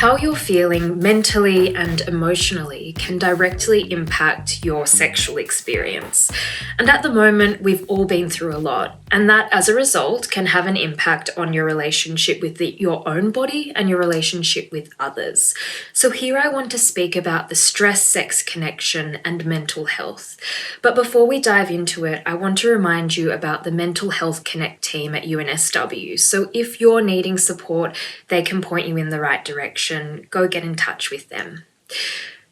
How you're feeling mentally and emotionally can directly impact your sexual experience. And at the moment, we've all been through a lot, and that as a result can have an impact on your relationship with your own body and your relationship with others. So here I want to speak about the stress-sex connection and mental health. But before we dive into it, I want to remind you about the Mental Health Connect team at UNSW. So if you're needing support, they can point you in the right direction. Go get in touch with them.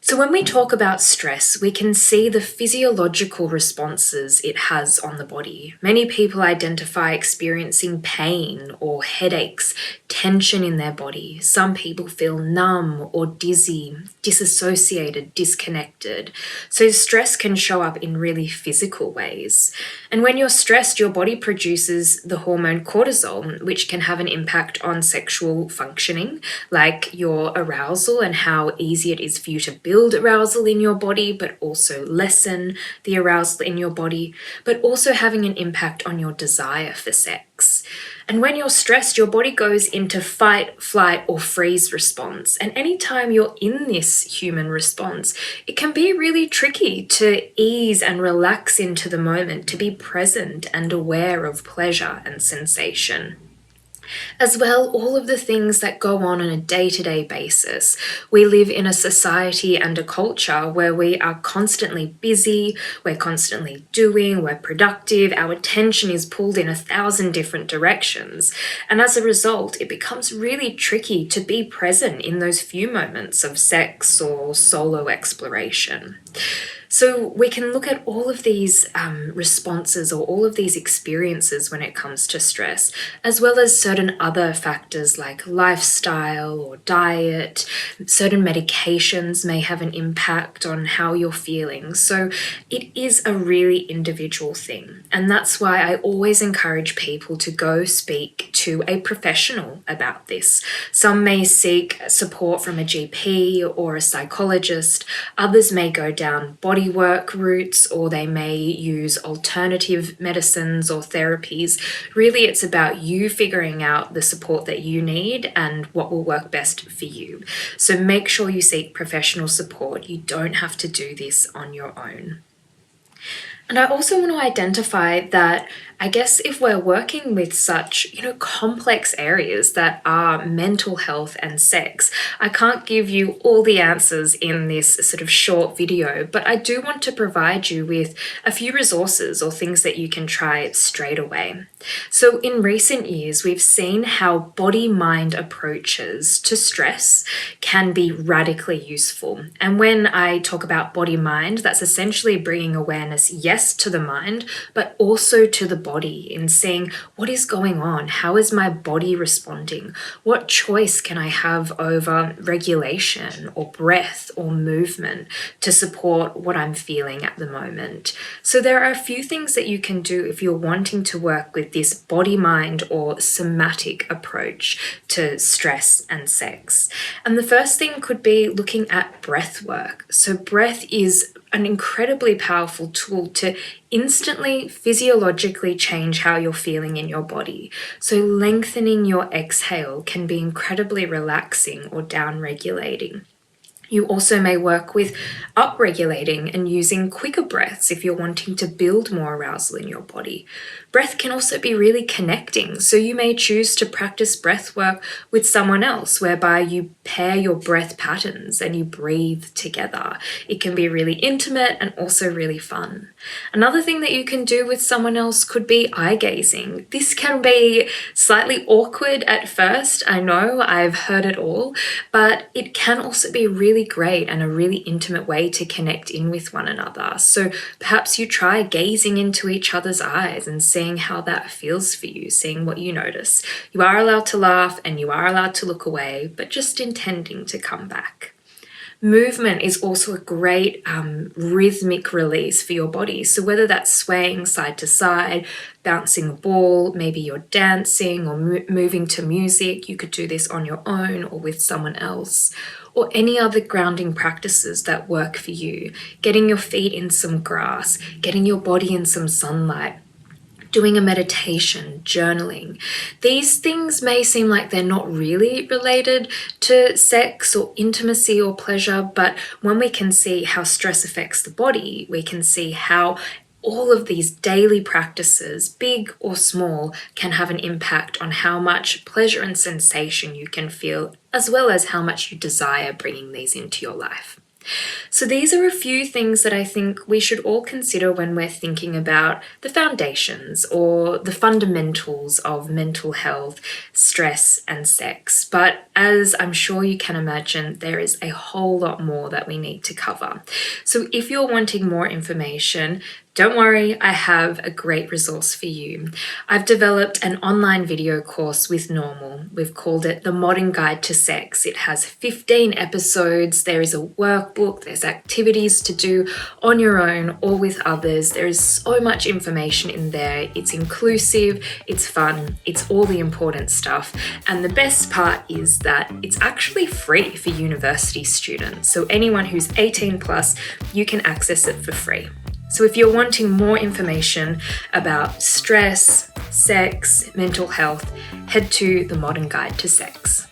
So when we talk about stress, we can see the physiological responses it has on the body. Many people identify experiencing pain or headaches, tension in their body. Some people feel numb or dizzy, disassociated, disconnected. So stress can show up in really physical ways. And when you're stressed, your body produces the hormone cortisol, which can have an impact on sexual functioning, like your arousal and how easy it is for you to build arousal in your body, but also lessen the arousal in your body, but also having an impact on your desire for sex. And when you're stressed, your body goes into fight, flight, or freeze response. And anytime you're in this human response, it can be really tricky to ease and relax into the moment, to be present and aware of pleasure and sensation. As well, all of the things that go on a day-to-day basis. We live in a society and a culture where we are constantly busy, we're constantly doing, we're productive, our attention is pulled in 1,000 different directions. And as a result, it becomes really tricky to be present in those few moments of sex or solo exploration. So we can look at all of these responses or all of these experiences when it comes to stress, as well as certain other factors like lifestyle or diet. Certain medications may have an impact on how you're feeling. So it is a really individual thing. And that's why I always encourage people to go speak to a professional about this. Some may seek support from a GP or a psychologist. Others may go down Bodywork routes, or they may use alternative medicines or therapies. Really, it's about you figuring out the support that you need and what will work best for you. So make sure you seek professional support. You don't have to do this on your own. And I also want to identify that I guess if we're working with such, complex areas that are mental health and sex, I can't give you all the answers in this sort of short video, but I do want to provide you with a few resources or things that you can try straight away. So in recent years, we've seen how body-mind approaches to stress can be radically useful. And when I talk about body-mind, that's essentially bringing awareness, yes, to the mind, but also to the body in seeing what is going on. How is my body responding? What choice can I have over regulation or breath or movement to support what I'm feeling at the moment? So there are a few things that you can do if you're wanting to work with this body, mind, or somatic approach to stress and sex. And the first thing could be looking at breath work. So breath is an incredibly powerful tool to instantly physiologically change how you're feeling in your body. So lengthening your exhale can be incredibly relaxing or down-regulating. You also may work with upregulating and using quicker breaths if you're wanting to build more arousal in your body. Breath can also be really connecting, so you may choose to practice breath work with someone else, whereby you pair your breath patterns and you breathe together. It can be really intimate and also really fun. Another thing that you can do with someone else could be eye gazing. This can be slightly awkward at first, I know, I've heard it all, but it can also be really great and a really intimate way to connect in with one another. So perhaps you try gazing into each other's eyes and seeing how that feels for you, seeing what you notice. You are allowed to laugh and you are allowed to look away, but just intending to come back. Movement is also a great rhythmic release for your body. So whether that's swaying side to side, bouncing a ball, maybe you're dancing or moving to music, you could do this on your own or with someone else, or any other grounding practices that work for you. Getting your feet in some grass, getting your body in some sunlight, doing a meditation, journaling. These things may seem like they're not really related to sex or intimacy or pleasure, but when we can see how stress affects the body, we can see how all of these daily practices, big or small, can have an impact on how much pleasure and sensation you can feel, as well as how much you desire bringing these into your life. So these are a few things that I think we should all consider when we're thinking about the foundations or the fundamentals of mental health, stress, and sex. But as I'm sure you can imagine, there is a whole lot more that we need to cover. So if you're wanting more information, don't worry, I have a great resource for you. I've developed an online video course with Normal. We've called it The Modern Guide to Sex. It has 15 episodes. There is a workbook. There's activities to do on your own or with others. There is so much information in there. It's inclusive, it's fun, it's all the important stuff. And the best part is that it's actually free for university students. So anyone who's 18 plus, you can access it for free. So if you're wanting more information about stress, sex, mental health, head to The Modern Guide to Sex.